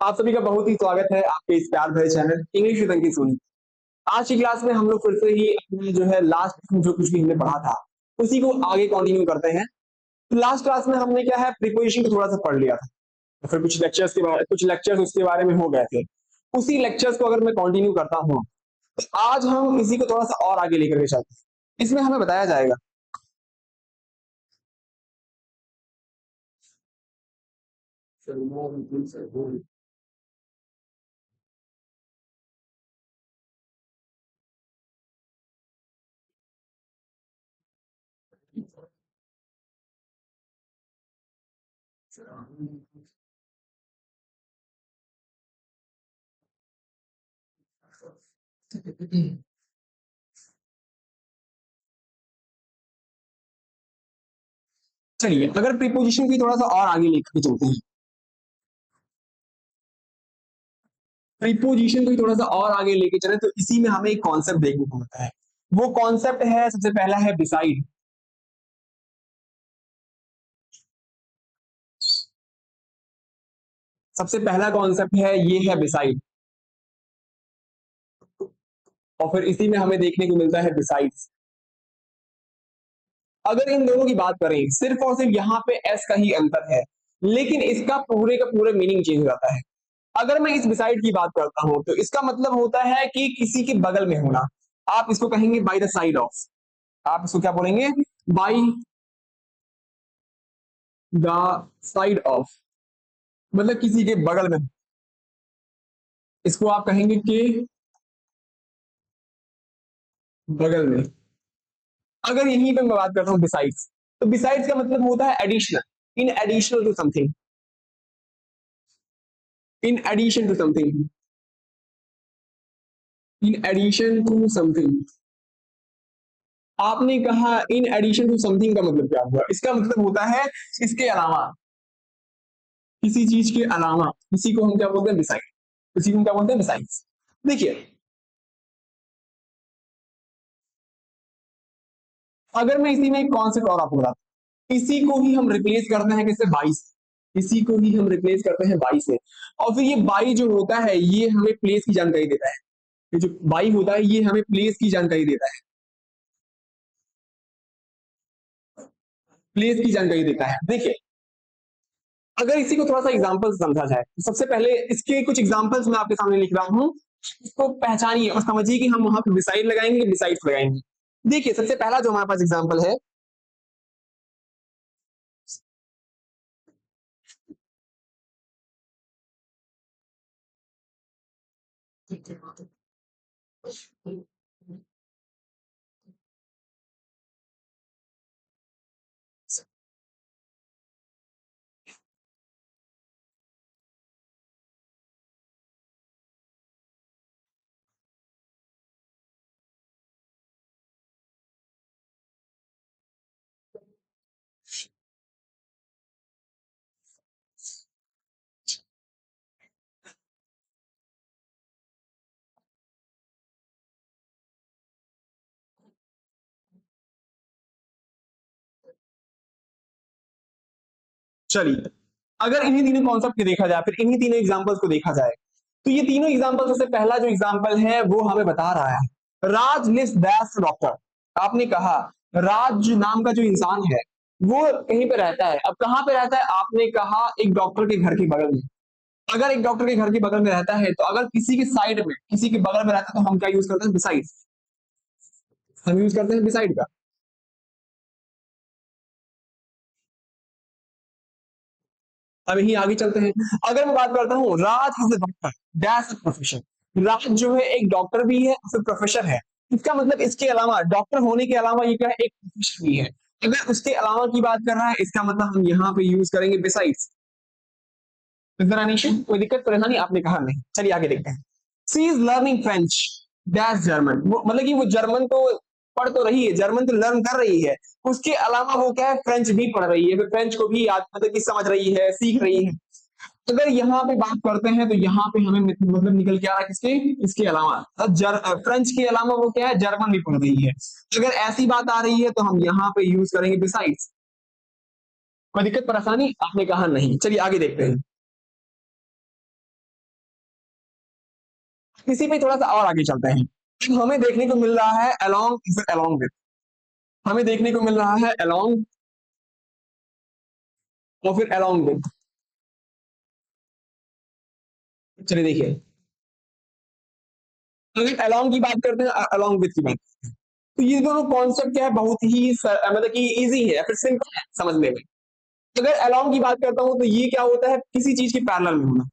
आप सभी का बहुत ही स्वागत है आपके इस प्यार भरे चैनल इंग्लिश विद अंकित सोनी। आज की क्लास में हम लोग फिर से ही अपने जो है लास्ट जो कुछ भी हमने पढ़ा था उसी को आगे कंटिन्यू करते हैं। तो लास्ट क्लास में हमने क्या है प्रीपोजिशन को थोड़ा सा पढ़ लिया था, तो फिर कुछ लेक्चर्स उसके बारे में हो गए थे। उसी लेक्चर्स को अगर मैं कंटिन्यू करता हूँ तो आज हम इसी को थोड़ा सा और आगे लेकर के चलते हैं। इसमें हमें बताया जाएगा चलिए अगर प्रीपोजिशन की थोड़ा सा और आगे लेकर के चलते हैं, प्रीपोजिशन को ही थोड़ा सा और आगे लेके चले तो इसी में हमें एक कॉन्सेप्ट देखने को मिलता है। वो कॉन्सेप्ट है, सबसे पहला है बिसाइड। सबसे पहला कॉन्सेप्ट है ये है बिसाइड, और फिर इसी में हमें देखने को मिलता है बिसाइड्स। अगर इन दोनों की बात करें सिर्फ और सिर्फ यहाँ पे एस का ही अंतर है, लेकिन इसका पूरे का पूरे मीनिंग चेंज हो जाता है। अगर मैं इस बिसाइड की बात करता हूं तो इसका मतलब होता है कि किसी के बगल में होना। आप इसको कहेंगे बाय द साइड ऑफ। आप इसको क्या बोलेंगे? बाय द साइड ऑफ, मतलब किसी के बगल में। इसको आप कहेंगे कि बगल में। अगर यहीं पे मैं बात करता हूं बिसाइड्स, तो बिसाइड्स का मतलब होता है additional, in additional to something, in addition to something, in addition to something. आपने कहा इन एडिशन टू समथिंग का मतलब क्या हुआ? इसका मतलब होता है इसके अलावा, किसी चीज के अलावा। इसी को हम क्या बोलते हैं? बिसाइड। इसी को हम क्या बोलते हैं? बिसाइड्स। देखिए अगर मैं इसी में एक कॉन्सेप्ट और आपको बताता, इसी को ही हम रिप्लेस करते हैं किससे? बाई से। इसी को ही हम रिप्लेस करते हैं बाई से, और फिर ये बाई जो होता है ये हमें प्लेस की जानकारी देता है। ये जो बाई होता है ये हमें प्लेस की जानकारी देता है, प्लेस की जानकारी देता है। देखिए अगर इसी को थोड़ा सा एग्जांपल समझा जाए तो सबसे पहले इसके कुछ एग्जांपल्स मैं आपके सामने लिख रहा हूं, इसको पहचानिए और समझिए कि हम वहां पर बिसाइड लगाएंगे बिसाइड्स लगाएंगे। देखिए सबसे पहला जो हमारे पास एग्जांपल है, चलिए अगर इन्हीं तीनों कॉन्सेप्ट को देखा जाए, फिर इन्हीं तीनों एग्जांपल्स को देखा जाए, तो ये तीनों एग्जांपल, सबसे पहला जो एग्जांपल है वो हमें बता रहा है राज लिव्स दैट्स डॉक्टर। आपने कहा राज नाम का जो इंसान है वो कहीं पे रहता है। अब कहाँ पे रहता है? आपने कहा एक डॉक्टर के घर के बगल में। अगर एक डॉक्टर के घर के बगल में रहता है तो अगर किसी के साइड में, किसी के बगल में रहता है तो हम क्या यूज करते हैं? बिसाइड। हम यूज करते हैं बिसाइड का। अब यही आगे चलते हैं। अगर मैं बात करता हूँ Raj has a doctor that's a profession. Raj जो है एक डॉक्टर भी है और फिर प्रोफेसर है। इसका मतलब इसके अलावा, डॉक्टर होने के अलावा ये क्या है? एक प्रोफेशन भी है। अगर उसके अलावा की बात कर रहा है इसका मतलब हम यहाँ पे यूज करेंगे बिसाइड्स। जरा नीचे कोई दिक्कत परेशानी? आपने कहा नहीं। चलिए आगे देखते हैं। She is learning French that's German. वो मतलब कि वो जर्मन तो पढ़ तो रही है, जर्मन तो लर्न कर रही है, उसके अलावा वो क्या है? फ्रेंच भी पढ़ रही है, फ्रेंच को भी मतलब कि समझ रही है, सीख रही है। अगर यहाँ पे बात करते हैं तो यहाँ पे हमें मतलब निकल के आ रहा है किसके? इसके अलावा। फ्रेंच के अलावा वो क्या है? जर्मन भी पढ़ रही है। अगर ऐसी बात आ रही है तो हम यहाँ पे यूज करेंगे बिसाइड्स। कोई दिक्कत परेशानी? आपने कहा नहीं। चलिए आगे देखते हैं। इसी पे थोड़ा सा और आगे चलते हैं। हमें देखने को मिल रहा है अलोंग फिर अलोंग विथ, हमें देखने को मिल रहा है अलोंग और फिर अलोंग विथ। चलिए देखिए, अगर अलोंग की बात करते हैं अलोंग विथ की बात, तो ये दोनों कॉन्सेप्ट क्या है, बहुत ही मतलब कि इजी है या फिर सिंपल है समझने में। अगर अलोंग की बात करता हूं तो ये क्या होता है, किसी चीज के पैरेलल में होना।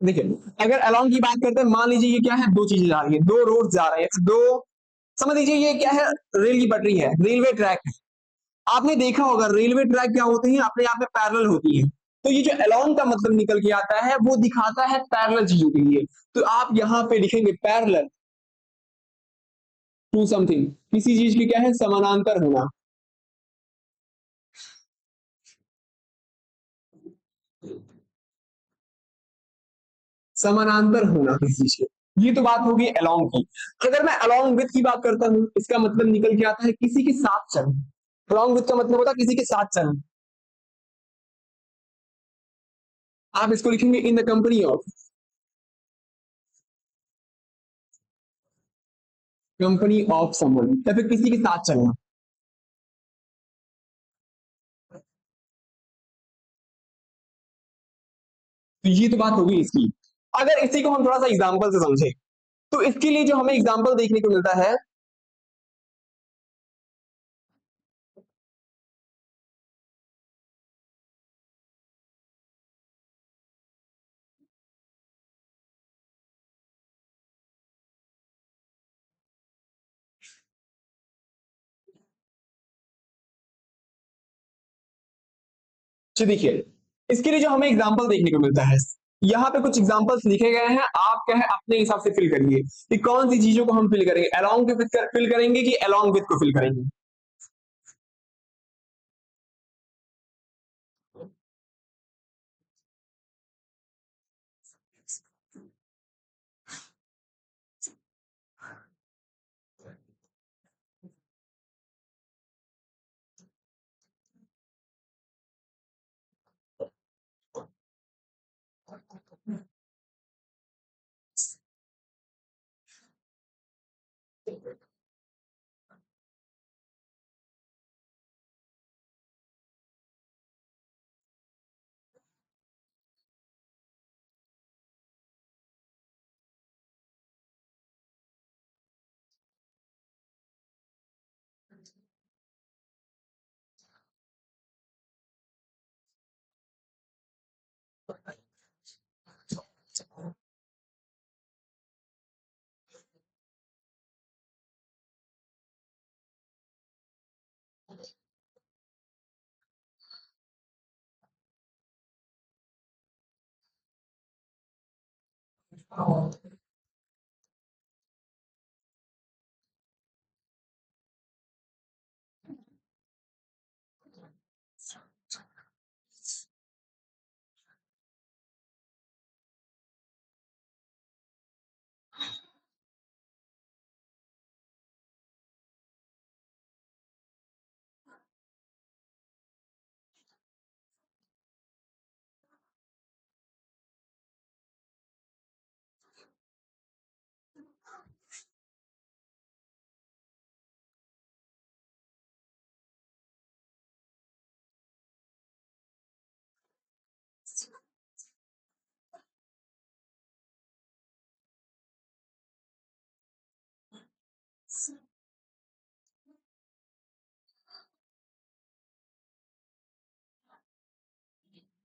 देखिए, अगर अलोंग की बात करते हैं, मान लीजिए ये क्या है, दो चीजें जा रही है, दो रोड जा रहे हैं, दो, समझ लीजिए ये क्या है, रेल की पटरी है, रेलवे ट्रैक है। आपने देखा होगा रेलवे ट्रैक क्या होती है, अपने आप में पैरेलल होती है। तो ये जो अलोंग का मतलब निकल के आता है वो दिखाता है पैरेलल चीजों के लिए। तो आप यहाँ पे लिखेंगे पैरेलल टू समथिंग, किसी चीज की क्या है, समानांतर होना। समानांतर होना किसी चीज के, ये तो बात होगी अलोंग की। अगर मैं अलोंग विथ की बात करता हूं, इसका मतलब निकल के आता है किसी के साथ चलना। अलोंग विथ का मतलब होता है किसी के साथ चलना। आप इसको लिखेंगे in the company of, company of someone, या फिर किसी के साथ चलना। तो ये तो बात होगी इसकी। अगर इसी को हम थोड़ा सा एग्जाम्पल से समझे, तो इसके लिए जो हमें एग्जाम्पल देखने को मिलता है, तो देखिए, इसके लिए जो हमें एग्जाम्पल देखने को मिलता है, यहाँ पे कुछ एग्जाम्पल्स लिखे गए हैं, आप क्या है अपने हिसाब से फिल करिए कि कौन सी चीजों को हम फिल करेंगे, अलोंग के फिल करेंगे कि अलोंग विथ को फिल करेंगे।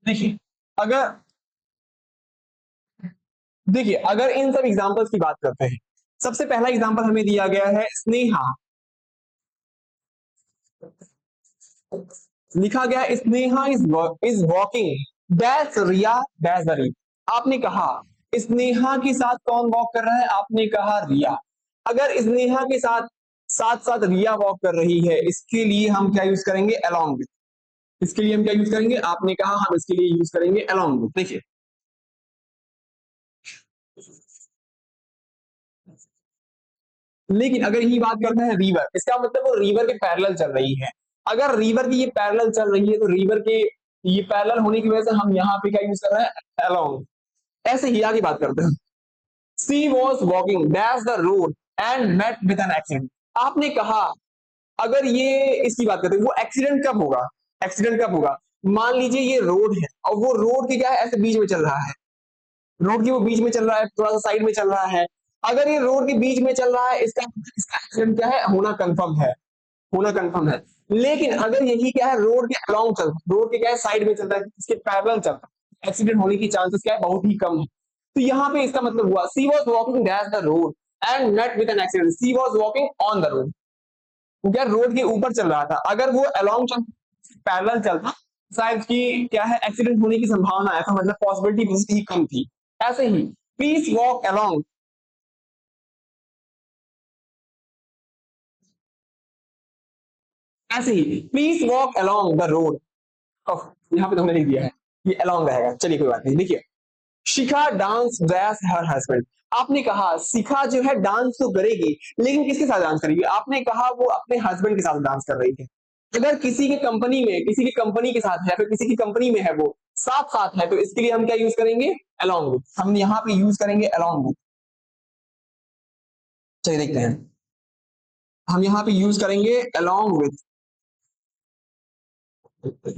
देखिए, अगर देखिए अगर इन सब एग्जांपल्स की बात करते हैं, सबसे पहला एग्जांपल हमें दिया गया है स्नेहा, लिखा गया Sneha is walking dash Riya dash री। आपने कहा स्नेहा के साथ कौन वॉक कर रहा है, आपने कहा रिया। अगर स्नेहा के साथ साथ साथ रिया वॉक कर रही है, इसके लिए हम क्या यूज करेंगे, अलोंग विथ। इसके लिए हम क्या यूज करेंगे, आपने कहा हम इसके लिए यूज करेंगे अलोंग विथ। देखिए, लेकिन अगर यही बात करते हैं रिवर, इसका मतलब वो रिवर के पैरेलल चल रही है। अगर रिवर की ये पैरेलल चल रही है, तो रिवर के ये पैरेलल होने की वजह से हम यहाँ पे क्या यूज कर रहे हैं, अलोंग। ऐसे ही आगे बात करते हैं, she was walking dash the road and met with an accident. आपने कहा, अगर ये इसकी बात करते हैं, वो एक्सीडेंट कब होगा? एक्सीडेंट कब होगा? मान लीजिए ये रोड है और वो रोड के क्या है, ऐसे बीच में चल रहा है, रोड के वो बीच में चल रहा है, थोड़ा सा साइड में चल रहा है। अगर ये रोड के बीच में चल रहा है, इसका एक्सीडेंट क्या है, होना कंफर्म है, होना कंफर्म है। लेकिन अगर यही क्या है, रोड के अलोंग चल रहा है, रोड के क्या है, साइड में चल रहा है, इसके पैरेलल चल रहा है, एक्सीडेंट होने की चांसेस क्या है, बहुत ही कम है। तो यहाँ पे इसका मतलब हुआ, she was walking dash the road and met with an accident. She was walking on the road, वो क्या रोड के ऊपर चल रहा था, अगर वो अलोंग चल पैरेलल चलता, शायद की क्या है, एक्सीडेंट होने की संभावना, ऐसा मतलब पॉसिबिलिटी बहुत ही कम थी। ऐसे ही प्लीज वॉक अलोंग, ऐसे ही please walk along the road. यहाँ पे तो हमने लिख दिया है, ये अलोंग रहेगा, चलिए कोई बात नहीं। देखिए, शिखा डांस ड्रेस हर हस्बैंड। आपने कहा शिखा जो है डांस तो करेगी, लेकिन किसके साथ डांस करेगी? आपने कहा वो अपने हस्बैंड के साथ डांस कर रही है। अगर किसी के कंपनी में, किसी की कंपनी के साथ है, फिर किसी की कंपनी में है, वो साथ साथ है, तो इसके लिए हम क्या यूज करेंगे? Along with. हम यहाँ पे यूज करेंगे अलोंग विथ। चलिए देखते हैं, हम यहाँ पे यूज करेंगे अलोंग विथ।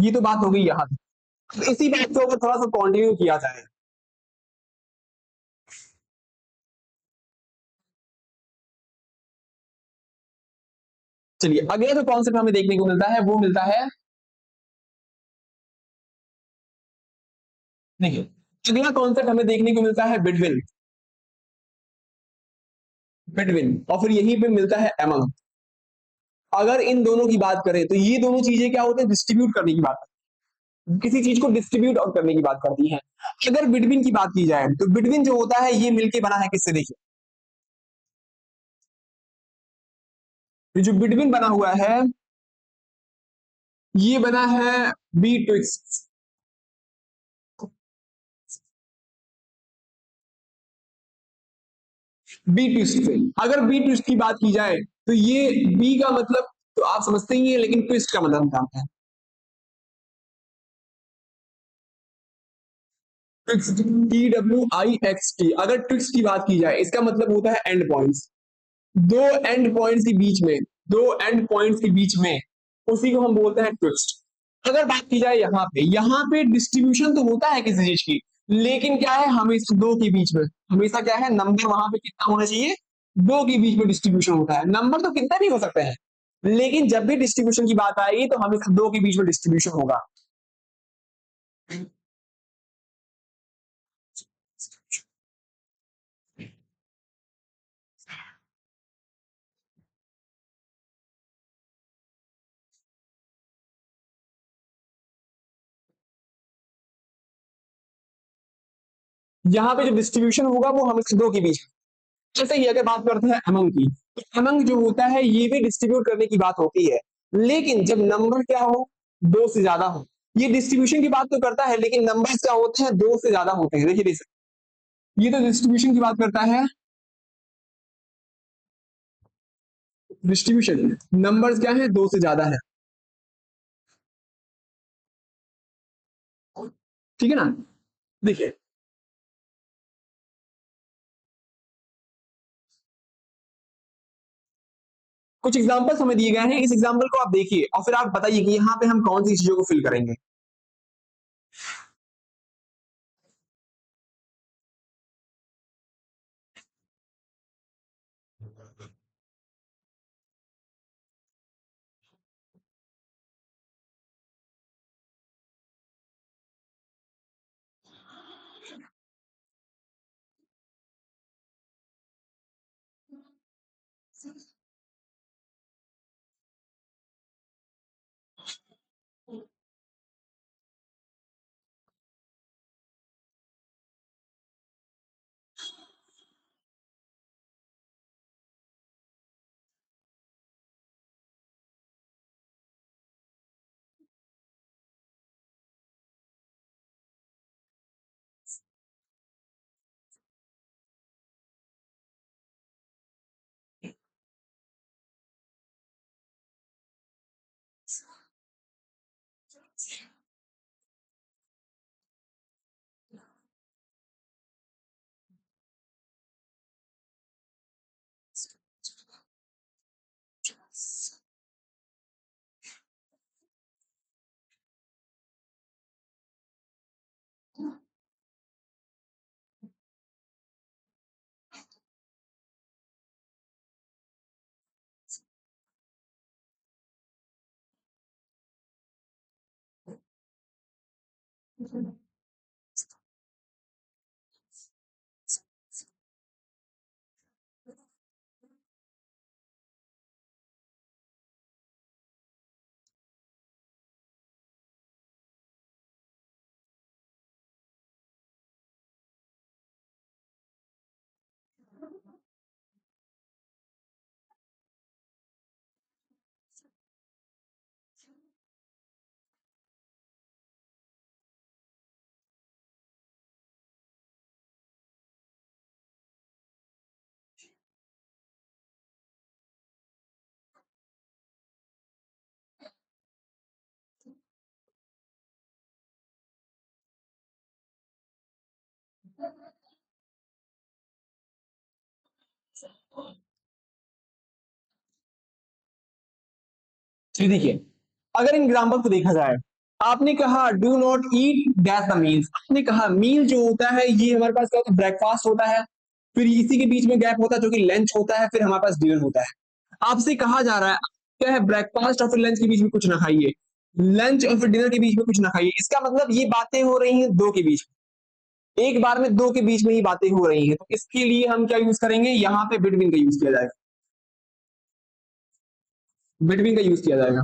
ये तो बात हो गई यहाँ पे। इसी बात को अगर थोड़ा सा कंटिन्यू किया जाए, चलिए अगला जो कॉन्सेप्ट हमें देखने को मिलता है वो मिलता है, देखिए अगला कॉन्सेप्ट हमें देखने को मिलता है बिटवीन, बिटवीन, और फिर यहीं पे मिलता है एमंग। अगर इन दोनों की बात करें तो ये दोनों चीजें क्या होते हैं, डिस्ट्रीब्यूट करने की बात, किसी चीज को डिस्ट्रीब्यूट और करने की बात करती है। अगर बिटवीन की बात की जाए तो बिटवीन जो होता है ये मिलके बना है किससे? देखिए, ये जो बिटवीन बना हुआ है, ये बना है बी ट्विक्स, बी ट्विस्ट से। अगर बी ट्विस्ट की बात की जाए तो ये बी का मतलब तो आप समझते ही हैं, लेकिन ट्विस्ट का मतलब क्या है? Twigs, TWIXT। अगर ट्विक्स की बात की जाए, इसका मतलब होता है एंड पॉइंट्स, दो एंड पॉइंट्स के बीच में, दो एंड पॉइंट्स के बीच में, उसी को हम बोलते हैं ट्विस्ट। अगर बात की जाए यहाँ पे डिस्ट्रीब्यूशन तो होता है किसी चीज की, लेकिन क्या है, हमेशा दो के बीच में, हमेशा क्या है, नंबर वहां पे कितना होना चाहिए, दो के बीच में डिस्ट्रीब्यूशन होता है। नंबर तो कितना भी हो सकते हैं, लेकिन जब भी डिस्ट्रीब्यूशन की बात आएगी तो हमेशा दो के बीच में डिस्ट्रीब्यूशन होगा। यहाँ पे जो डिस्ट्रीब्यूशन होगा वो हमेशा दो के बीच में। जैसे ही अगर बात करते हैं अमंग की, तो अमंग जो होता है ये भी डिस्ट्रीब्यूट करने की बात होती है, लेकिन जब नंबर क्या हो, दो से ज्यादा हो। ये डिस्ट्रीब्यूशन की बात तो करता है, लेकिन नंबर्स क्या होते हैं, दो से ज्यादा होते हैं। देखिए ये तो डिस्ट्रीब्यूशन की बात करता है, डिस्ट्रीब्यूशन, नंबर्स क्या है, दो से ज्यादा है, ठीक है ना? देखिए कुछ एग्जांपल्स हमें दिए गए हैं, इस एग्जांपल को आप देखिए और फिर आप बताइए कि यहाँ पे हम कौन सी चीजों को फिल करेंगे। जी देखिए, अगर इन एग्जाम्पल को देखा जाए, आपने कहा do not eat dash the meals. आपने कहा मील जो होता है ये हमारे पास क्या होता है, ब्रेकफास्ट होता है, फिर इसी के बीच में गैप होता है जो कि लंच होता है, फिर हमारे पास डिनर होता है। आपसे कहा जा रहा है क्या है, ब्रेकफास्ट और फिर लंच के बीच में कुछ ना खाइए, लंच और फिर डिनर के बीच में कुछ ना खाइए। इसका मतलब ये बातें हो रही हैं दो के बीच में, एक बार में दो के बीच में ही बातें हो रही हैं, तो इसके लिए हम क्या यूज करेंगे, यहाँ पे बिटवीन का यूज किया जाएगा, बिटवीन का यूज किया जाएगा।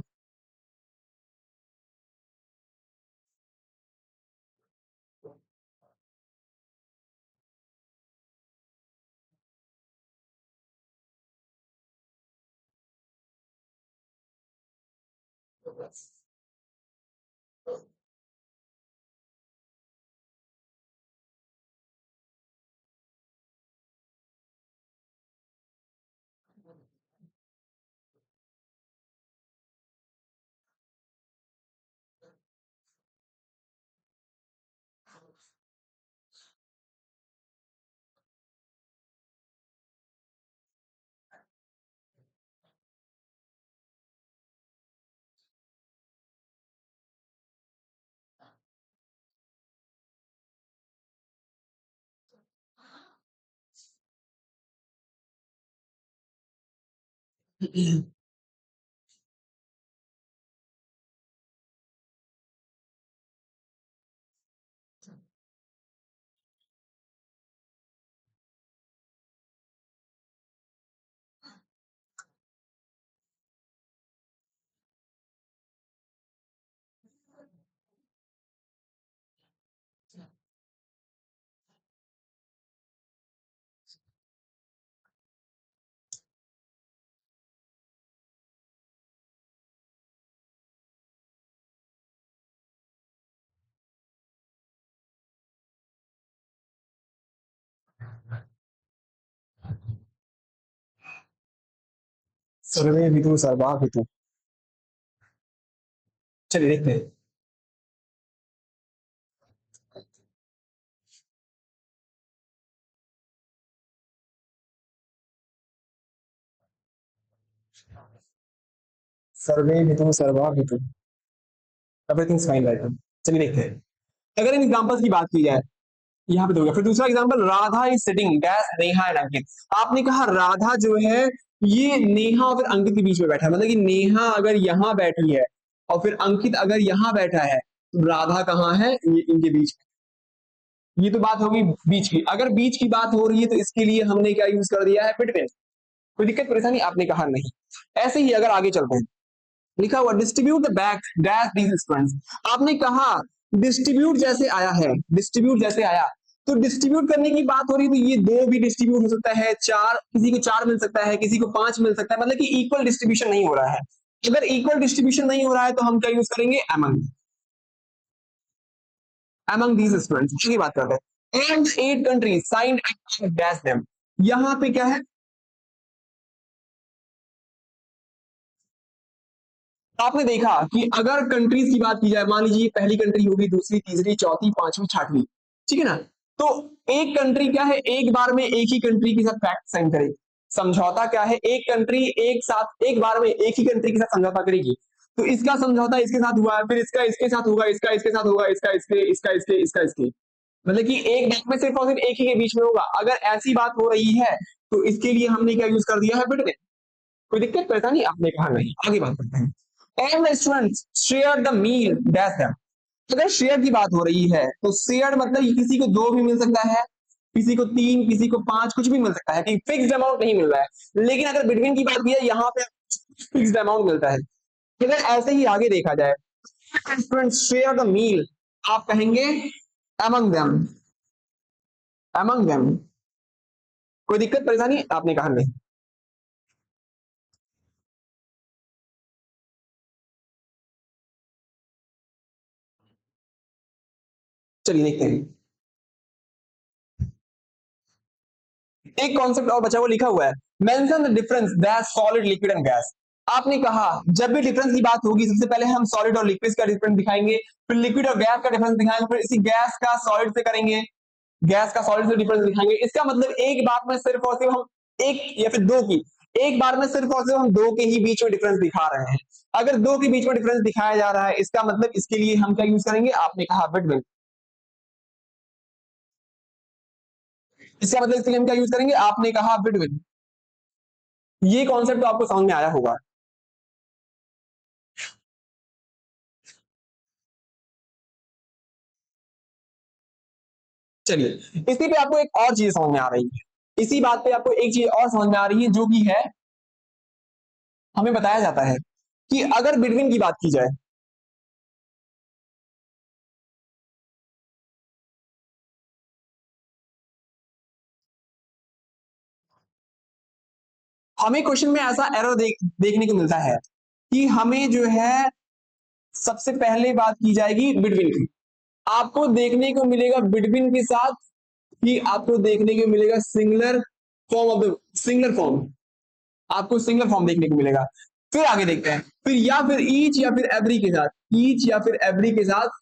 सर्वे हेतु सर्वा हेतु, चलिए देखते हैं। सर्वे हेतु सर्वा हेतु, एवरीथिंग फाइन राइट। चलिए देखते हैं, अगर इन एग्जांपल्स की बात की जाए, यहाँ पे दो गया, फिर दूसरा example, Radha is sitting dash Neha and Ankit. आपने कहा राधा जो है ये नेहा और फिर अंकित के बीच में बैठा है, मतलब कि नेहा अगर यहाँ बैठी है और फिर अंकित अगर यहाँ बैठा है, तो राधा कहाँ है, ये इनके बीच में। ये तो बात होगी बीच की, अगर बीच की बात हो रही है तो इसके लिए हमने क्या यूज कर दिया है, बिटवीन। कोई दिक्कत परेशानी, आपने कहा नहीं। ऐसे ही अगर आगे चलते हैं, लिखा हुआ distribute the back dash these students. आपने कहा डिस्ट्रीब्यूट जैसे आया है, डिस्ट्रीब्यूट जैसे आया, तो डिस्ट्रीब्यूट करने की बात हो रही है, तो ये दो भी डिस्ट्रीब्यूट हो सकता है, चार, किसी को चार मिल सकता है, किसी को पांच मिल सकता है, मतलब कि इक्वल डिस्ट्रीब्यूशन नहीं हो रहा है। अगर इक्वल डिस्ट्रीब्यूशन नहीं हो रहा है तो हम क्या यूज करेंगे, एमंग, एमंग दीज स्टूडेंट्स की बात करते हैं। And 8 countries signed dash them, यहाँ पे क्या है, आपने देखा कि अगर कंट्रीज की बात की जाए, मान लीजिए पहली कंट्री होगी, दूसरी, तीसरी, चौथी, पांचवी, छठवीं, ठीक है ना, तो एक कंट्री क्या है, एक बार में एक ही कंट्री के साथ फैक्ट साइन करेगी। समझौता क्या है, एक कंट्री एक साथ एक बार में एक ही कंट्री के साथ समझौता करेगी, तो इसका समझौता इसके साथ हुआ है, फिर इसका इसके साथ होगा, इसका इसके साथ होगा, इसका इसके, मतलब कि एक बात में सिर्फ और सिर्फ एक ही के बीच में होगा। अगर ऐसी बात हो रही है तो इसके लिए हमने क्या यूज कर दिया है, बिटवीन। कोई दिक्कत परेशानी, आपने कहा नहीं। आगे बात करते हैं। All the students share the meal dash them. अगर शेयर की बात हो रही है तो शेयर मतलब ये किसी को 2 भी मिल सकता है, किसी को 3, किसी को 5, कुछ भी मिल सकता है, कि फिक्स्ड अमाउंट नहीं मिल रहा है। लेकिन अगर बिटवीन की बात की है, यहाँ पे फिक्स्ड अमाउंट मिलता है। अगर ऐसे ही आगे देखा जाए, स्टूडेंट्स शेयर द मील, आप कहेंगे among them, among them। कोई दिक्कत परेशानी, आपने कहा नहीं। चलिए देखते हैं। एक कॉन्सेप्ट और बचा हुआ लिखा हुआ है, mention the difference that solid liquid and gas. आपने कहा जब भी डिफरेंस की बात होगी सबसे पहले हम सॉलिड और लिक्विड का डिफरेंस दिखाएंगे, फिर लिक्विड और गैस का डिफरेंस दिखाएंगे, फिर इसी गैस का सॉलिड से करेंगे, गैस का सॉलिड से डिफरेंस दिखाएंगे। इसका मतलब एक बात में सिर्फ और सिर्फ हम एक या फिर दो की, एक बार में सिर्फ और सिर्फ हम दो के ही बीच में डिफरेंस दिखा रहे हैं। अगर दो के बीच में डिफरेंस दिखाया जा रहा है, इसका मतलब इसके लिए हम क्या यूज करेंगे, आपने कहा बिटवीन। इसका मतलब इसके लिए हम क्या यूज करेंगे, आपने कहा बिटवीन। ये कॉन्सेप्ट तो आपको समझ में आया होगा। चलिए, इसी पे आपको एक और चीज समझ में आ रही है, इसी बात पे आपको एक चीज और समझ में आ रही है, जो कि है हमें बताया जाता है कि अगर बिटवीन की बात की जाए, हमें क्वेश्चन में ऐसा एरर देखने को मिलता है कि हमें जो है सबसे पहले बात की जाएगी बिटवीन की। आपको देखने को मिलेगा बिटवीन के साथ कि आपको देखने को मिलेगा singular form of the singular form, आपको सिंगुलर फॉर्म देखने को मिलेगा। फिर आगे देखते हैं, फिर या फिर ईच या फिर एवरी के साथ, ईच या फिर एवरी के साथ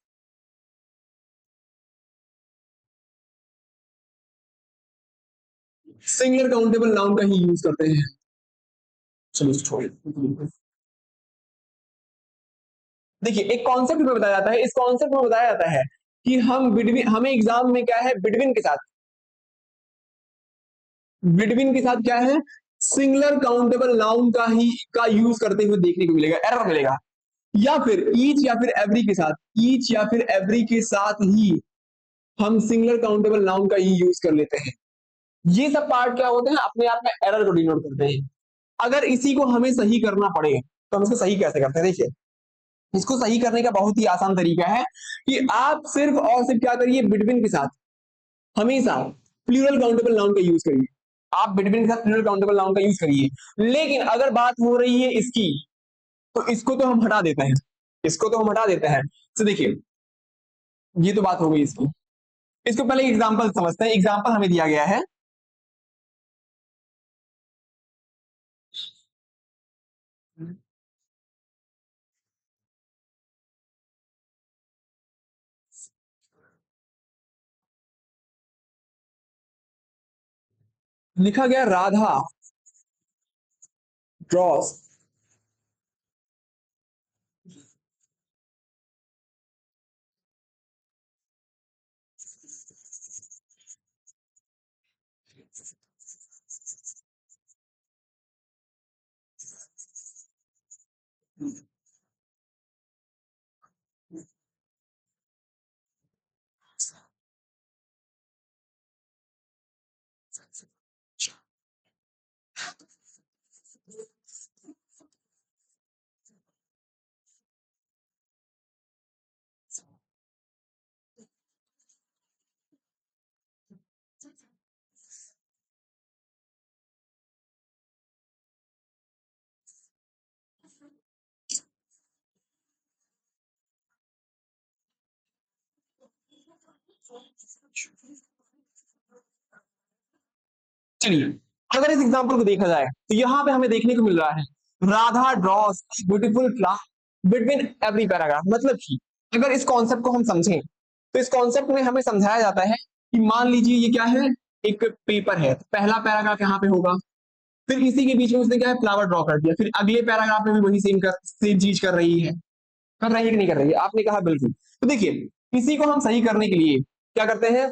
सिंगुलर काउंटेबल नाउन का ही यूज करते हैं। चलिए छोड़िए। देखिए, एक कॉन्सेप्ट में बताया जाता है, इस कॉन्सेप्ट में बताया जाता है कि हम बिटवीन, हमें एग्जाम में क्या है, बिटवीन के साथ, बिटवीन के साथ क्या है, सिंगुलर काउंटेबल नाउन का ही का यूज करते हुए देखने को मिलेगा, एरर मिलेगा। या फिर ईच या फिर एवरी के साथ, ईच या फिर एवरी के साथ ही हम सिंगुलर काउंटेबल नाउन का ही यूज कर लेते हैं। ये सब पार्ट क्या होते हैं, अपने आप में एरर को डिनोट करते हैं। अगर इसी को हमें सही करना पड़े तो हम इसको सही कैसे करते हैं, देखिए। इसको सही करने का बहुत ही आसान तरीका है कि आप सिर्फ और सिर्फ क्या करिए, बिटवीन के साथ हमेशा प्लूरल काउंटेबल नाउन का यूज करिए। आप बिटवीन के साथ प्लूरल काउंटेबल नाउन का यूज करिए। लेकिन अगर बात हो रही है इसकी, तो इसको तो हम हटा देते हैं, इसको तो हम हटा देते हैं। तो देखिए, ये तो बात हो गई इसकी। इसको पहले एग्जाम्पल समझते हैं। एग्जाम्पल हमें दिया गया है, लिखा गया राधा ड्रॉस, चलिए, अगर इस एग्जाम्पल को देखा जाए तो यहां पे हमें देखने को मिल रहा है Radha draws beautiful flower between every paragraph. मतलब कि अगर इस कॉन्सेप्ट को हम समझें तो इस कॉन्सेप्ट में हमें समझाया जाता है कि मान लीजिए ये क्या है, एक पेपर है, तो पहला पैराग्राफ यहाँ पे होगा, फिर इसी के बीच में उसने क्या है, फ्लावर ड्रॉ कर दिया, फिर अगले पैराग्राफ में भी वही सेम चीज कर रही है कि नहीं कर रही है? आपने कहा बिल्कुल। तो देखिए, इसी को हम सही करने के लिए क्या करते हैं,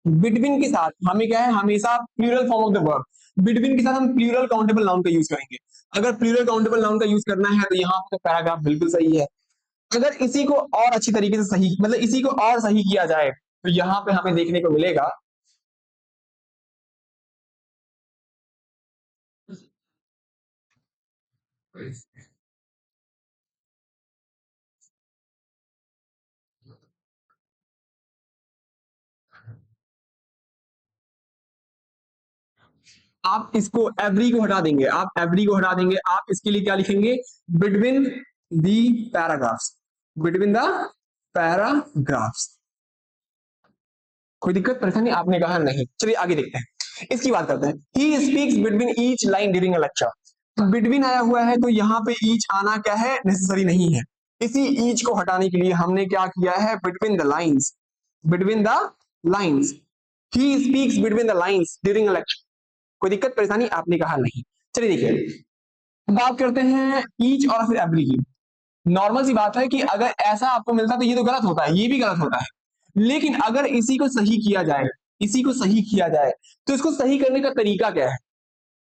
बिटवीन के साथ हमें क्या है, हमेशा plural form of the verb, between के साथ हम प्लूरल काउंटेबल नाउन का यूज करेंगे। अगर प्लूरल काउंटेबल नाउन का यूज करना है तो यहाँ पे पैराग्राफ बिल्कुल सही है। अगर इसी को और अच्छी तरीके से सही, मतलब इसी को और सही किया जाए तो यहाँ पे हमें देखने को मिलेगा, आप इसको एवरी को हटा देंगे, आप एवरी को हटा देंगे, आप इसके लिए क्या लिखेंगे, between the paragraphs, between the paragraphs. कोई दिक्कत परेशानी? आपने कहा नहीं। चलिए आगे देखते हैं, इसकी बात करते हैं। He speaks between each line during a lecture. Between आया हुआ है तो यहाँ पे ईच आना क्या है, नेसेसरी नहीं है। इसी ईच को हटाने के लिए हमने क्या किया है, between the lines, between the lines, he speaks between the lines during a lecture. कोई दिक्कत परेशानी? आपने कहा नहीं। चलिए देखिए, बात करते हैं ईच और फिर एवरी की। नॉर्मल सी बात है कि अगर ऐसा आपको मिलता है तो ये तो गलत होता है, ये भी गलत होता है। लेकिन अगर इसी को सही किया जाए, इसी को सही किया जाए, तो इसको सही करने का तरीका क्या है?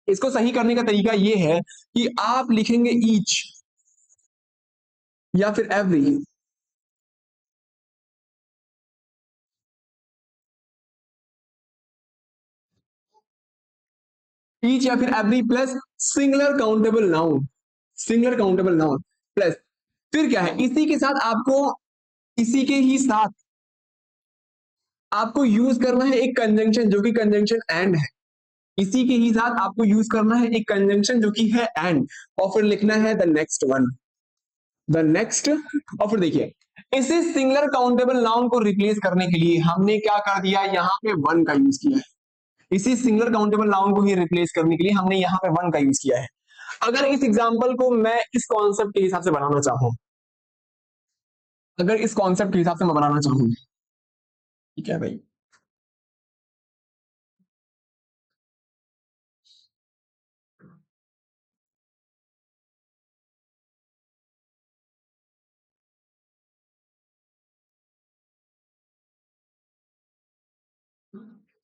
इसको सही करने का तरीका ये है कि आप लिखेंगे ईच या फिर एवरी, ईच या फिर every plus singular countable noun, singular countable noun plus, फिर क्या है, इसी के साथ आपको, इसी के ही साथ आपको यूज करना है एक कंजंक्शन जो कि कंजंक्शन एंड है। इसी के ही साथ आपको यूज करना है एक कंजंक्शन जो कि है एंड, और फिर लिखना है the next one, the next. और फिर देखिए, इसी सिंगुलर काउंटेबल नाउन को रिप्लेस करने के लिए हमने क्या कर दिया, यहाँ पे वन का यूज किया है। इसी सिंगुलर काउंटेबल नाउन को ही रिप्लेस करने के लिए हमने यहाँ पे वन का यूज किया है। अगर इस एग्जाम्पल को मैं इस कॉन्सेप्ट के हिसाब से बनाना चाहूं, अगर इस कॉन्सेप्ट के हिसाब से मैं बनाना चाहूं, ठीक है भाई,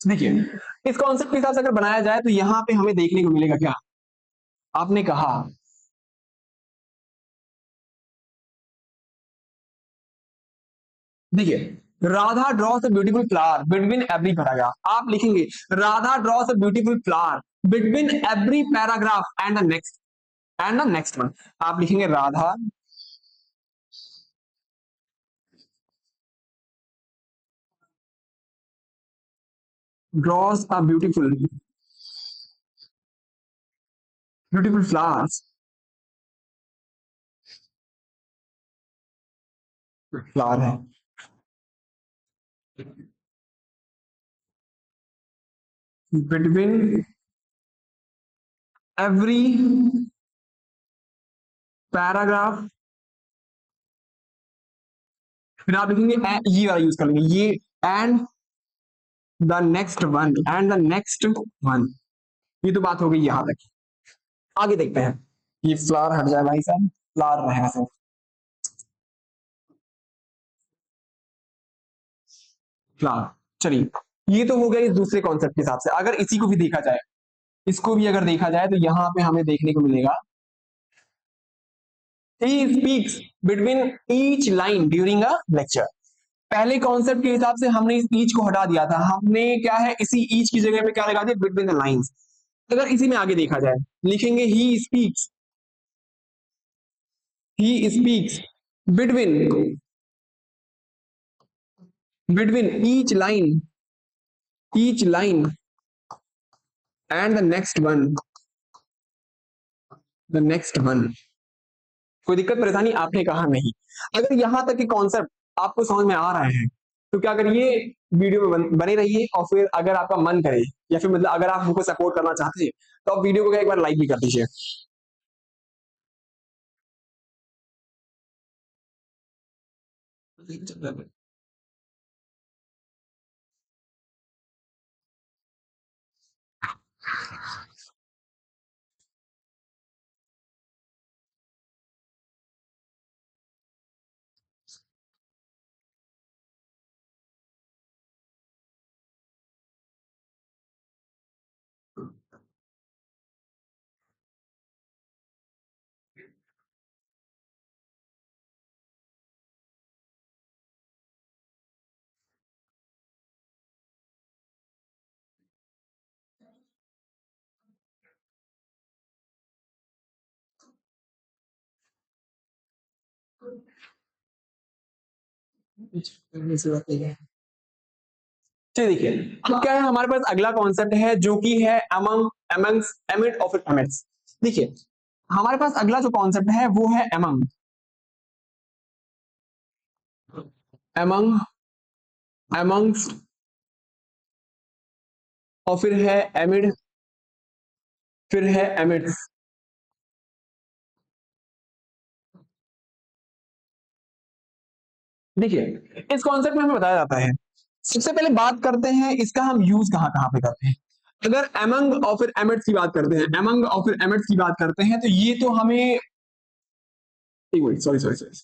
देखिए इस कॉन्सेप्ट के हिसाब से अगर बनाया जाए तो यहाँ पे हमें देखने को मिलेगा क्या, आपने कहा, देखिए, Radha draws a beautiful flower between every paragraph, आप लिखेंगे Radha draws a beautiful flower between every paragraph and the next one. आप लिखेंगे Radha draws a beautiful, beautiful flowers, flower है, बिटवीन एवरी पैराग्राफ, फिर आप लिखेंगे ये वाला यूज कर लेंगे ये, and the next one, and the next one. ये तो बात हो गई यहां तक। आगे देखते हैं, ये फ्लावर हट जाए भाई साहब, फ्लावर रहेगा सिर्फ, फ्लावर। चलिए, ये तो हो गया इस दूसरे कॉन्सेप्ट के हिसाब से। अगर इसी को भी देखा जाए, इसको भी अगर देखा जाए तो यहाँ पे हमें देखने को मिलेगा, he speaks between each line during a lecture. पहले कॉन्सेप्ट के हिसाब से हमने इस ईच को हटा दिया था, हमने क्या है, इसी ईच की जगह पे क्या लगा दिया, बिटवीन द लाइंस। अगर इसी में आगे देखा जाए, लिखेंगे he speaks between, between each line and the next one, the next one. कोई दिक्कत परेशानी? आपने कहा नहीं। अगर यहां तक के कॉन्सेप्ट आपको समझ में आ रहे हैं तो क्या करिए, वीडियो में बने रहिए, और फिर अगर आपका मन करे या फिर मतलब अगर आप हमको सपोर्ट करना चाहते हैं तो आप वीडियो को एक बार लाइक भी कर दीजिए। चलिए देखिए, अब क्या है हमारे पास अगला कॉन्सेप्ट है जो कि है अमंग, अमंग्स, एमिड और फिर एमिड्स। देखिए हमारे पास अगला जो कॉन्सेप्ट है वो है अमंग, अमंग, अमंग्स और फिर है एमिड, फिर है एमिड्स। देखिए इस कॉन्सेप्ट में हमें बताया जाता है, सबसे पहले बात करते हैं इसका हम यूज कहाँ कहाँ पे करते हैं। अगर एमंग और फिर एमिड्स की बात करते हैं, एमंग और फिर एमिड्स की बात करते हैं तो ये तो हमें, सॉरी सॉरी सॉरी,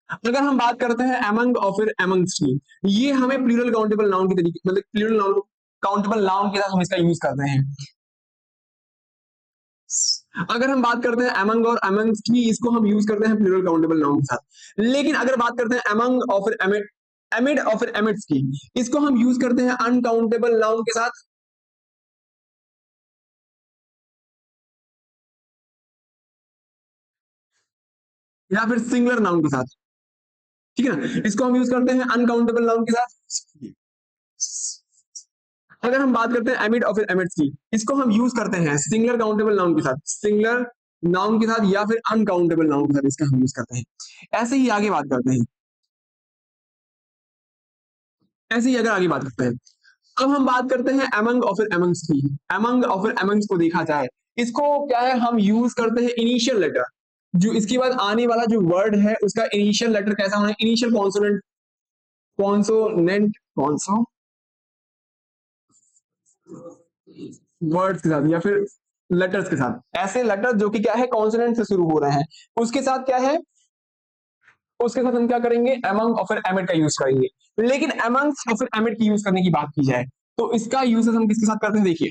अगर हम बात करते हैं एमंग और फिर एमंग्स की, ये हमें प्लूरल काउंटेबल नाउन की तरीके, मतलब प्लूरल नाउन काउंटेबल नाउन के साथ हम इसका यूज करते हैं। अगर हम बात करते हैं एमंग और एमंग्स की, इसको हम यूज करते हैं प्लूरल काउंटेबल नाउन के साथ। लेकिन अगर बात करते हैं एमंग और फिर एमिड, एमिड और फिर एमिड्स की, इसको हम यूज करते हैं अनकाउंटेबल नाउन के साथ या फिर सिंगुलर नाउन के साथ। ठीक है ना, इसको हम यूज करते हैं अनकाउंटेबल नाउन के साथ। अगर हम बात करते हैं एमिड और फिर एमिड्स की, इसको हम यूज करते हैं सिंगुलर काउंटेबल नाउन के साथ, सिंगुलर नाउन के साथ या फिर अनकाउंटेबल नाउन के साथ इसका हम यूज करते हैं। ऐसे ही आगे बात करते हैं, ऐसे ही अगर आगे बात करते हैं, अब हम बात करते हैं एमंग और फिर एमंग्स की। एमंग और फिर एमंग्स को देखा जाए, इसको क्या है हम यूज करते हैं इनिशियल लेटर, जो इसके बाद आने वाला जो वर्ड है उसका इनिशियल लेटर कैसा होना है, इनिशियल कॉन्सोनेंट, कॉन्सोनेंट, कॉन्सो वर्ड्स के साथ या फिर लेटर्स के साथ, ऐसे लेटर जो कि क्या है कॉन्सोनेंट से शुरू हो रहे हैं, उसके साथ क्या है, उसके साथ हम क्या करेंगे एमंग और फिर एमिड का यूज करेंगे। लेकिन एमंग और फिर एमिड की यूज करने की बात की जाए तो इसका यूजेस हम किसके साथ करते हैं, देखिए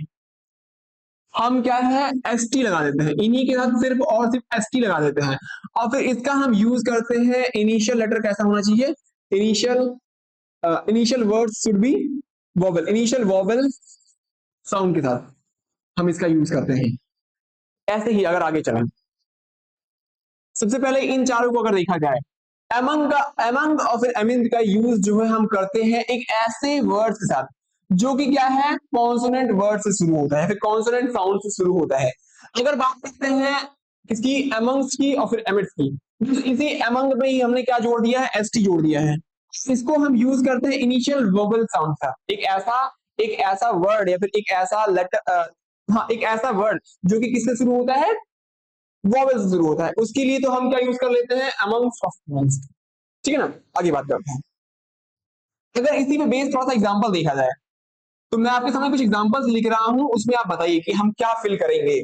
हम क्या है एस टी लगा देते हैं, इन्हीं के साथ सिर्फ और सिर्फ एस टी लगा देते हैं। और फिर इसका हम यूज करते हैं इनिशियल लेटर कैसा होना चाहिए, initial, initial word should be wobble, initial wobble sound के साथ हम इसका यूज करते हैं। ऐसे ही अगर आगे चलें, सबसे पहले इन चारों को अगर देखा जाए, एमंग का, एमंग और फिर एमिंग का यूज जो है हम करते हैं एक ऐसे वर्ड्स के साथ जो कि क्या है कॉन्सोनेंट वर्ड से शुरू होता है, फिर कॉन्सोनेंट साउंड से शुरू होता है। अगर बात करते हैं इसकी एमंग्स की और फिर एमिड्स की, तो इसी एमंग में ही हमने क्या जोड़ दिया है, एस टी जोड़ दिया है। इसको हम यूज करते हैं इनिशियल वोबल साउंड का, एक ऐसा वर्ड या फिर एक ऐसा लेटर, हाँ एक ऐसा वर्ड जो कि किससे शुरू होता है, वॉवेल से शुरू होता है, उसके लिए तो हम क्या यूज कर लेते हैं अमंग्स ऑफ वंस। ठीक है ना, आगे बात करते हैं। अगर इसी पे बेस थोड़ा सा एग्जांपल देखा जाए, तो मैं आपके सामने कुछ एग्जांपल्स लिख रहा हूं, उसमें आप बताइए कि हम क्या फिल करेंगे।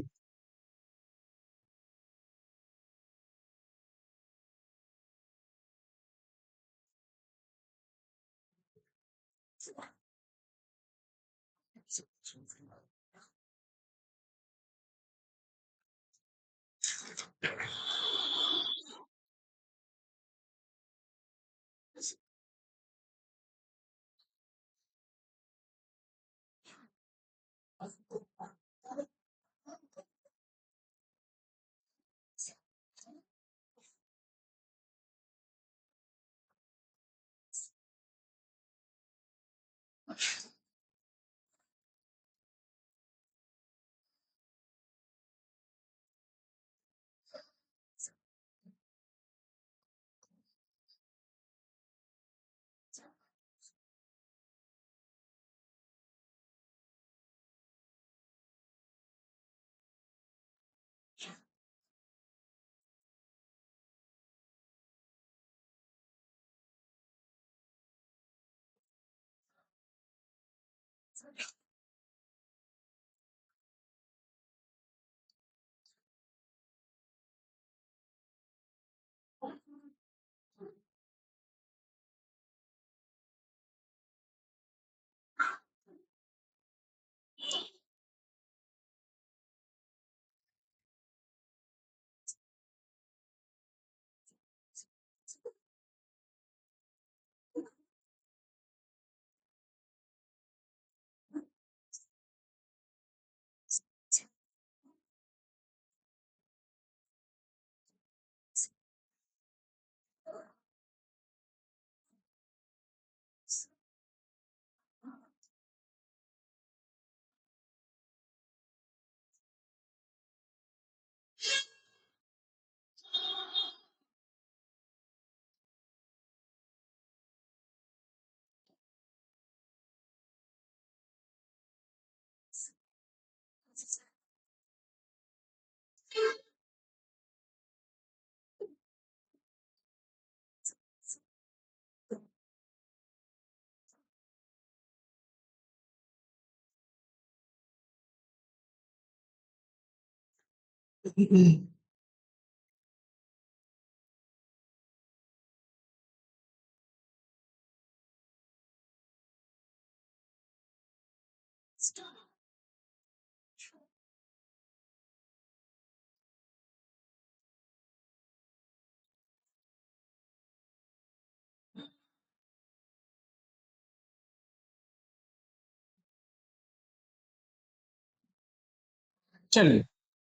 चलिए,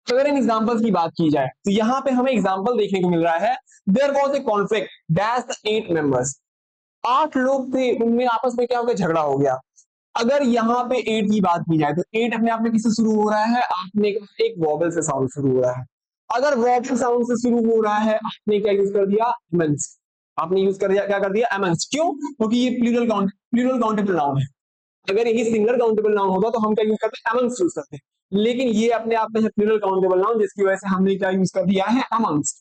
तो अगर इन एग्जांपल्स की बात की जाए तो यहाँ पे हमें एग्जांपल देखने को मिल रहा है। There was a conflict dash the 8 members. 8 लोग थे, उनमें आपस में क्या हो गया, झगड़ा हो गया। अगर यहाँ पे 8 की बात की जाए तो 8 अपने आप में किससे शुरू हो रहा है, आपने कहा एक वॉवल से साउंड शुरू हो रहा है। अगर वॉवल साउंड से शुरू हो रहा है, आपने क्या यूज कर दिया, एमएंस। आपने यूज कर दिया, क्या कर दिया, एमएंस। क्यों? क्योंकि ये प्लूरल काउंटेबल नाउन है। अगर यही सिंगल काउंटेबल नाउन होता तो हम क्या यूज करते, एमंग्स यूज करते। लेकिन ये अपने आप में है प्लूरल काउंटेबल नाउन, जिसकी वजह से हमने क्या यूज कर दिया है, एमंग्स।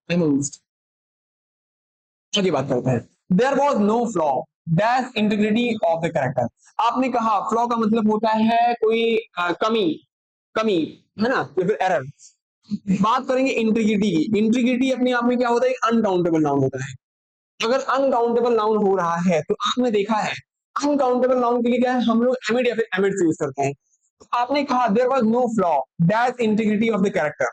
एमंग्स। आगे बात करते हैं। There was no flaw dash integrity of the character. आपने कहा फ्लॉ का मतलब होता है कोई कमी, कमी, है ना, या फिर एरर। बात करेंगे इंटीग्रिटी की। इंटीग्रिटी अपने आप में क्या होता है, अनकाउंटेबल नाउन होता है। अगर अनकाउंटेबल नाउन हो रहा है तो आपने देखा है अनकाउंटेबल नाउन के लिए क्या है, हम लोग एमिड या फिर एमिड यूज करते हैं। तो आपने कहा there was no flaw that integrity of the character,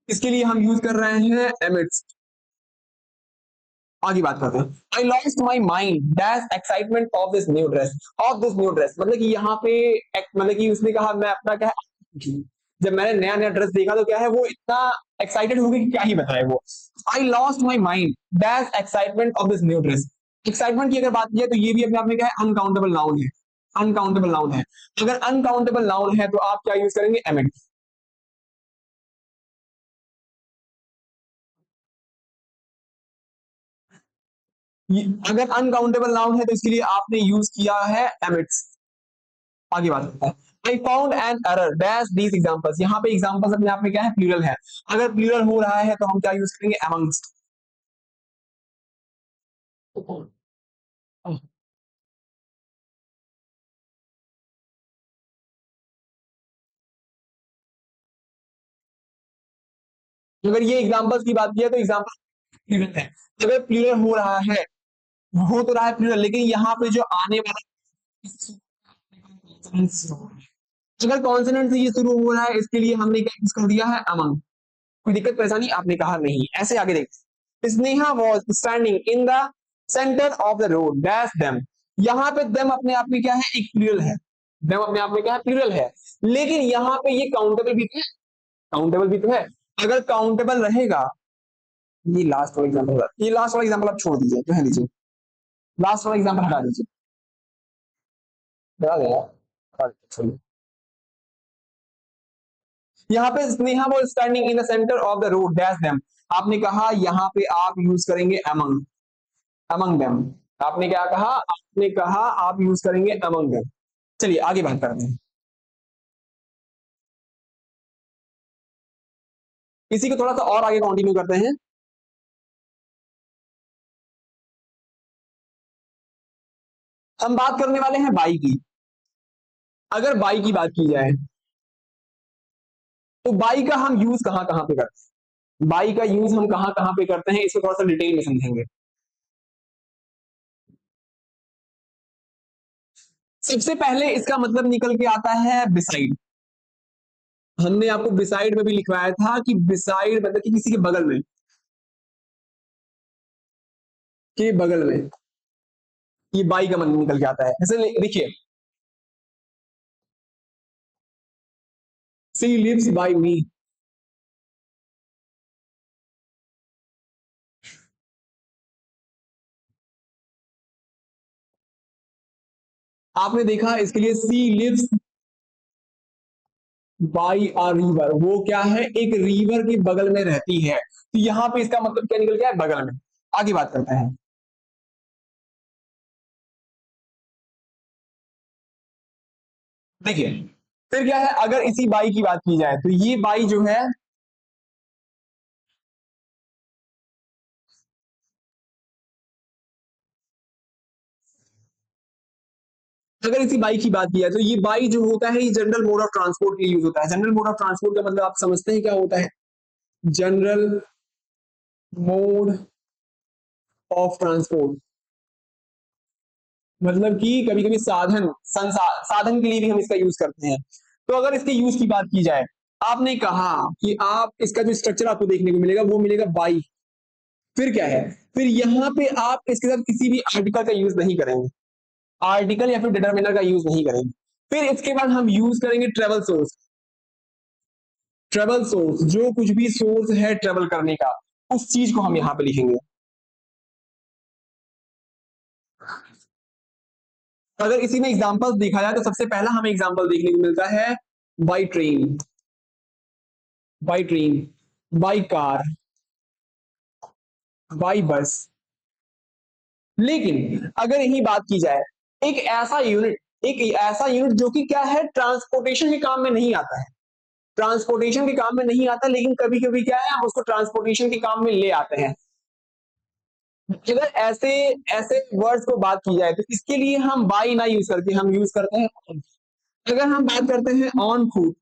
इसके लिए हम यूज कर रहे हैं एमिड्स। आगे बात करते हैं। I lost my mind that excitement of this new dress. Of this new dress मतलब कि यहाँ पे मतलब कि उसने कहा मैं अपना क्या है, जब मैंने नया नया ड्रेस देखा तो क्या है, वो इतना एक्साइटेड हो गई कि क्या ही बताए वो। I lost my mind that excitement of this new dress. Excitement की अगर बात की जाए तो ये भी अपने आप में क्या है, अनकाउंटेबल नाउन है। अनकाउंटेबल नाउन है। अगर अनकाउंटेबल नाउन है तो आप क्या यूज करेंगे, एमिड। अगर अनकाउंटेबल नाउन है तो इसके लिए आपने यूज किया है एमिड्स। आगे बात करता है। I found an error dash these examples. यहाँ पे एग्जांपल्स अपने आप में क्या है, प्लूरल है। अगर प्लूरल हो रहा है तो हम क्या यूज करेंगे, अमंगस्ट। अगर ये एग्जांपल्स की बात की है तो एग्जांपल प्लूरल है। अगर प्लूरल हो रहा है, हो तो रहा है प्लूरल, लेकिन यहाँ पे जो आने वाला, अगर कॉन्सोनेंट से ये शुरू हो रहा है, इसके लिए हमने क्या यूज कर दिया है, अमंग। कोई दिक्कत परेशानी, आपने कहा नहीं। ऐसे आगे देख। Sneha was standing in the centre of the road dash them. यहाँ पे देम अपने आप में क्या है, एक प्लूरल है। देम अपने आप में क्या है, प्लूरल है। लेकिन यहाँ पे ये काउंटेबल भी तो है, काउंटेबल भी तो है। अगर काउंटेबल रहेगा, ये लास्ट वाला एग्जाम्पल, ये लास्ट वाला एग्जाम्पल आप छोड़ दीजिए, कह लीजिए लास्ट वाला एग्जाम्पल हटा दीजिए, हटा देगा, छोड़िए। यहाँ पे स्नेहा वो standing in the centre of the road dash them. आपने कहा यहाँ पे आप यूज करेंगे अमंग, अमंग देम। आपने क्या कहा, आपने कहा आप यूज करेंगे अमंग देम। चलिए आगे बात करते हैं। इसी को थोड़ा सा और आगे कंटिन्यू करते हैं। हम बात करने वाले हैं बाई की। अगर बाई की बात की जाए तो बाई का हम यूज कहां कहां पे करते हैं, बाई का यूज हम कहां कहां पे करते हैं, इसको थोड़ा सा डिटेल में समझेंगे। सबसे पहले इसका मतलब निकल के आता है बिसाइड। हमने आपको बिसाइड में भी लिखवाया था कि बिसाइड मतलब कि किसी के बगल में, के बगल में, ये बाई का मतलब निकल के आता है। जैसे देखिए, सी लिव्स बाई मी। आपने देखा इसके लिए she lives by a river, वो क्या है, एक रिवर के बगल में रहती है। तो यहां पे इसका मतलब क्या निकल गया है, बगल में। आगे बात करते हैं। देखिए, फिर क्या है, अगर इसी बाई की बात की जाए तो ये बाई जो है, अगर इसी बाई की बात किया तो ये बाई जो होता है ये जनरल मोड ऑफ ट्रांसपोर्ट के लिए यूज होता है। जनरल मोड ऑफ ट्रांसपोर्ट का मतलब आप समझते हैं क्या होता है? जनरल मोड ऑफ ट्रांसपोर्ट मतलब कि कभी कभी साधन के लिए भी हम इसका यूज करते हैं। तो अगर इसके यूज की बात की जाए, आपने कहा कि आप इसका जो स्ट्रक्चर आपको देखने को मिलेगा वो मिलेगा बाई। फिर क्या है? फिर यहाँ पे आप इसके साथ किसी भी आर्टिकल का यूज नहीं करेंगे, आर्टिकल या फिर डिटर्मिनर का यूज नहीं करेंगे। फिर इसके बाद हम यूज करेंगे ट्रेवल सोर्स। ट्रेवल सोर्स जो कुछ भी सोर्स है ट्रेवल करने का, उस चीज को हम यहाँ पे लिखेंगे। अगर इसी में एग्जांपल देखा जाए तो सबसे पहला हमें एग्जांपल देखने को मिलता है by train, by train, by car, by bus. लेकिन अगर यही बात की जाए, एक ऐसा यूनिट जो कि क्या है, ट्रांसपोर्टेशन के काम में नहीं आता है, ट्रांसपोर्टेशन के काम में नहीं आता, लेकिन कभी कभी क्या है हम उसको ट्रांसपोर्टेशन के काम में ले आते हैं। अगर ऐसे ऐसे वर्ड्स को बात की जाए तो इसके लिए हम बाई ना यूज करके हम यूज करते हैं on। अगर हम बात करते हैं ऑन फूड,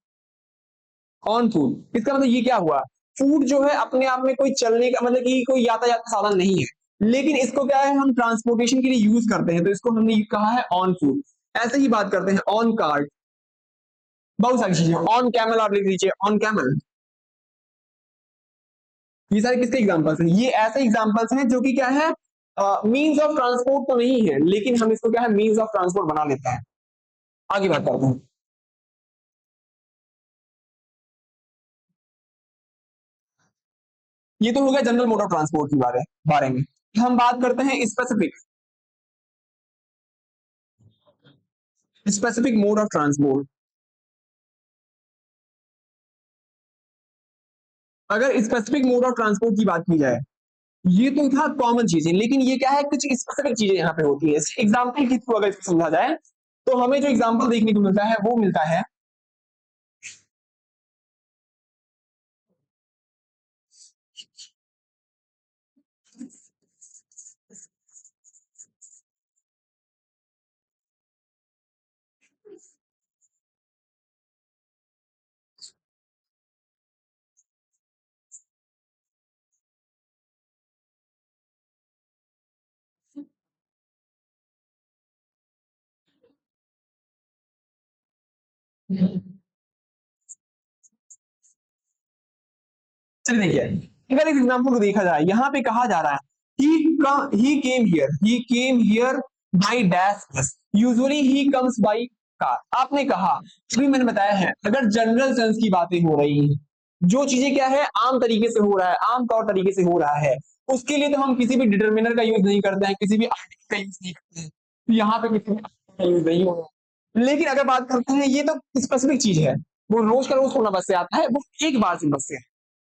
ऑन फूड इसका मतलब ये क्या हुआ? फूड जो है अपने आप में कोई चलने का मतलब कि कोई यातायात का साधन नहीं है, लेकिन इसको क्या है हम ट्रांसपोर्टेशन के लिए यूज करते हैं, तो इसको हमने कहा है ऑन फूड। ऐसे ही बात करते हैं ऑन कार्ड, बहुत सारी चीजें, ऑन कैमल आप लिख लीजिए, ऑन कैमल। ये सारे किसके एग्जांपल्स हैं? ये ऐसे एग्जांपल्स हैं जो कि क्या है, मींस ऑफ ट्रांसपोर्ट तो नहीं है, लेकिन हम इसको क्या है मींस ऑफ ट्रांसपोर्ट बना लेते हैं। आगे बात करते हैं। ये तो हो गया जनरल मोड ऑफ ट्रांसपोर्ट के बारे में। हम बात करते हैं specific, specific mode of transport. अगर स्पेसिफिक मोड ऑफ ट्रांसपोर्ट की बात की जाए, ये तो था कॉमन चीजें, लेकिन ये क्या है कुछ स्पेसिफिक चीजें यहाँ पे होती है। एग्जाम्पल के थ्रू अगर इसको समझा जाए तो हमें जो एग्जाम्पल देखने को मिलता है वो मिलता है, चलिए देखिए, अगर इस एग्जाम्पल को देखा जाए, यहाँ पे कहा जा रहा है ही केम हियर बाई डैश बस, usually he comes by car. आपने कहा, अभी मैंने बताया है, अगर जनरल सेंस की बातें हो रही हैं, जो चीजें क्या है आम तरीके से हो रहा है, आम तौर तरीके से हो रहा है, उसके लिए तो हम किसी भी डिटर्मिनर का यूज नहीं करते हैं, किसी भी आर्टिकल का यूज नहीं करते हैं, तो यहाँ पे किसी भी article का यूज नहीं होगा। लेकिन अगर बात करते हैं, ये तो स्पेसिफिक चीज है, वो रोज का रोज थोड़ा बस से आता है, वो एक बार से बस से।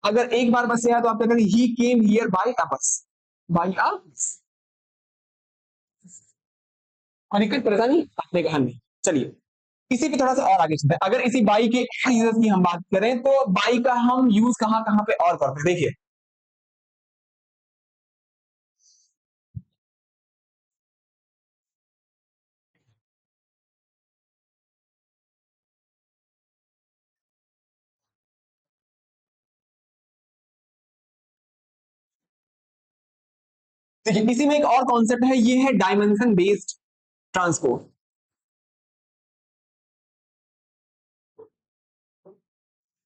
अगर एक बार बस से आया तो आप क्या करेंगे, ही केम हियर बाय अ बस, बाय अ बस। और कोई परेशानी? आपने कहा नहीं। चलिए इसी पे थोड़ा सा और आगे चलते हैं। अगर इसी बाई के यूजेस की हम बात करें तो बाई का हम यूज कहाँ कहाँ पे और करते हैं, देखिए। देखिए इसी में एक और कॉन्सेप्ट है, ये है डायमेंशन बेस्ड ट्रांसपोर्ट।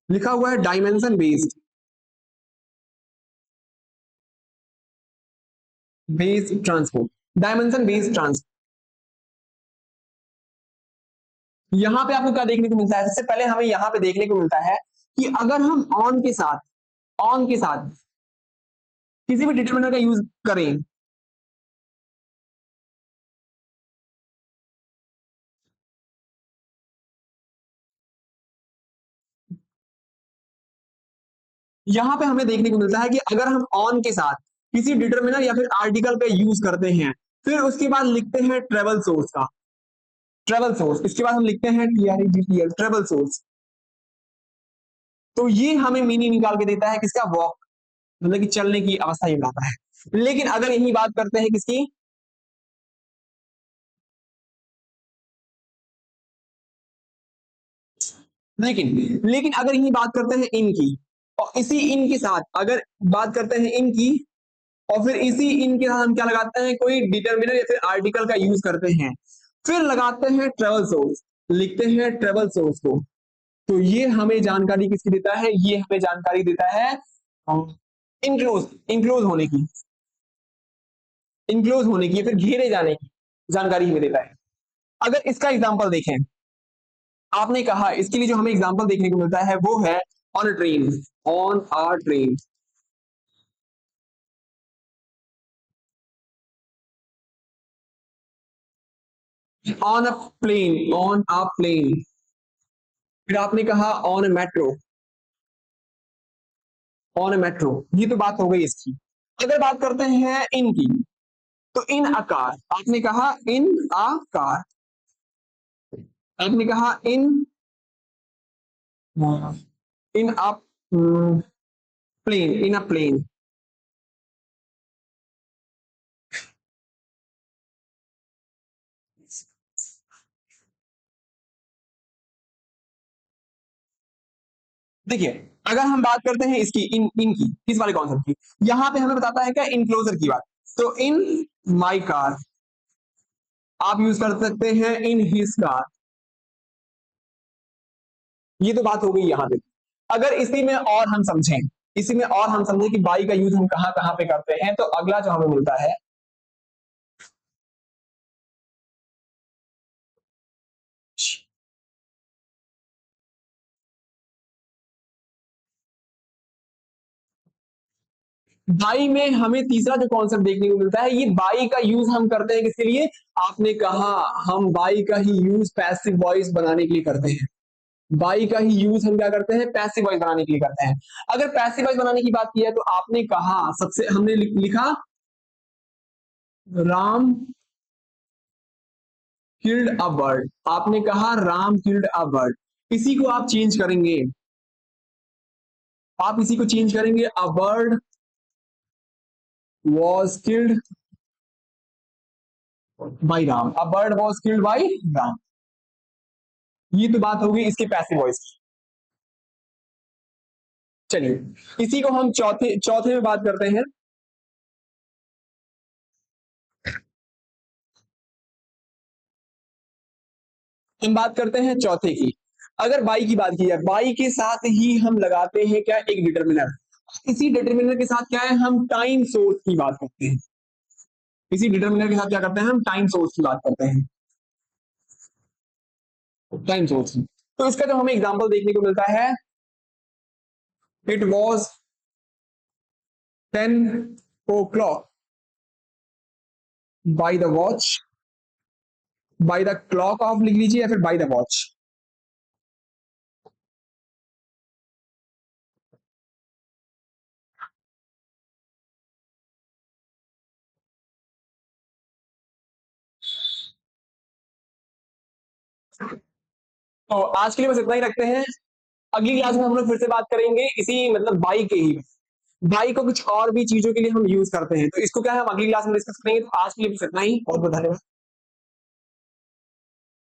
लिखा हुआ है dimension based, based transport, dimension based transport. यहाँ पे आपको क्या देखने को मिलता है? सबसे पहले हमें यहाँ पे देखने को मिलता है कि अगर हम ऑन के साथ किसी भी डिटरमिनर का यूज करें, यहां पे हमें देखने को मिलता है कि अगर हम ऑन के साथ किसी डिटरमिनर या फिर आर्टिकल का यूज करते हैं, फिर उसके बाद लिखते हैं ट्रेवल सोर्स का, ट्रेवल सोर्स, इसके बाद हम लिखते हैं TREVL, ट्रेवल सोर्स, तो ये हमें मीनिंग निकाल के देता है किसका? वॉक, मतलब कि चलने की अवस्था ये बताता है। लेकिन अगर यही बात करते हैं किसकी, लेकिन लेकिन अगर यही बात करते हैं इन की, और इसी इन के साथ अगर बात करते हैं इन की, और फिर इसी इन के साथ हम क्या लगाते हैं, कोई डिटर्मिनर या फिर आर्टिकल का यूज करते हैं, फिर लगाते हैं ट्रेवल सोर्स, लिखते हैं ट्रेवल सोर्स को, तो ये हमें जानकारी किसकी देता है, ये हमें जानकारी देता है इनक्लोज इनक्लोज होने की, इनक्लोज होने की या फिर घेरे जाने की जानकारी हमें देता है। अगर इसका एग्जांपल देखें, आपने कहा इसके लिए जो हमें एग्जांपल देखने को मिलता है वो है on a train, on a train, on a plane, on a plane, फिर आपने कहा on a metro, on a metro, ये तो बात हो गई इसकी। अगर बात करते हैं इनकी, तो इन अ कार, आपने कहा इन अ कार, आपने कहा इन अ प्लेन, इन अ प्लेन। देखिए, अगर हम बात करते हैं इसकी इनकी इस वाले कॉन्सेप्ट की, यहां पे हमें बताता है क्या, इनक्लोजर की बात, तो इन माई कार, आप यूज कर सकते हैं इन हिज कार, ये तो बात हो गई यहां पे। अगर इसी में और हम समझें, इसी में और हम समझें कि बाई का यूज हम कहां कहां पे करते हैं, तो अगला जो हमें मिलता है, बाई में हमें तीसरा जो कॉन्सेप्ट देखने को मिलता है, ये बाई का यूज हम करते हैं किसके लिए, आपने कहा हम बाई का ही यूज पैसिव वॉइस बनाने के लिए करते हैं, बाई का ही यूज हम क्या करते हैं, पैसिव वॉइस बनाने के लिए करते हैं। अगर पैसिव वॉइस बनाने की बात की है, तो आपने कहा सबसे हमने लिखा राम किल्ड अ बर्ड, आपने कहा राम किल्ड अ बर्ड, इसी को आप चेंज करेंगे, आप इसी को चेंज करेंगे, a bird was killed by Ram, a bird was killed by Ram, ये तो बात होगी इसके पैसिव वॉइस की। चलिए इसी को हम चौथे चौथे में बात करते हैं, हम बात करते हैं चौथे की। अगर बाई की बात की जाए, बाई के साथ ही हम लगाते हैं क्या, एक डिटर्मिनर, इसी डिटर्मिनर के साथ क्या है, हम टाइम सोर्स की बात करते हैं, इसी डिटर्मिनर के साथ क्या करते हैं, हम टाइम सोर्स की बात करते हैं, टाइम सोर्स की। तो इसका जो हमें एग्जांपल देखने को मिलता है, it was 10 o'clock by the watch, by the clock of लिख लीजिए या फिर बाई द वॉच। तो आज के लिए बस इतना ही रखते हैं, अगली क्लास में हम लोग फिर से बात करेंगे इसी मतलब बाई के ही, बाई को कुछ और भी चीजों के लिए हम यूज करते हैं, तो इसको क्या है हम अगली क्लास में डिस्कस करेंगे। तो आज के लिए बस इतना ही, बहुत बहुत धन्यवाद।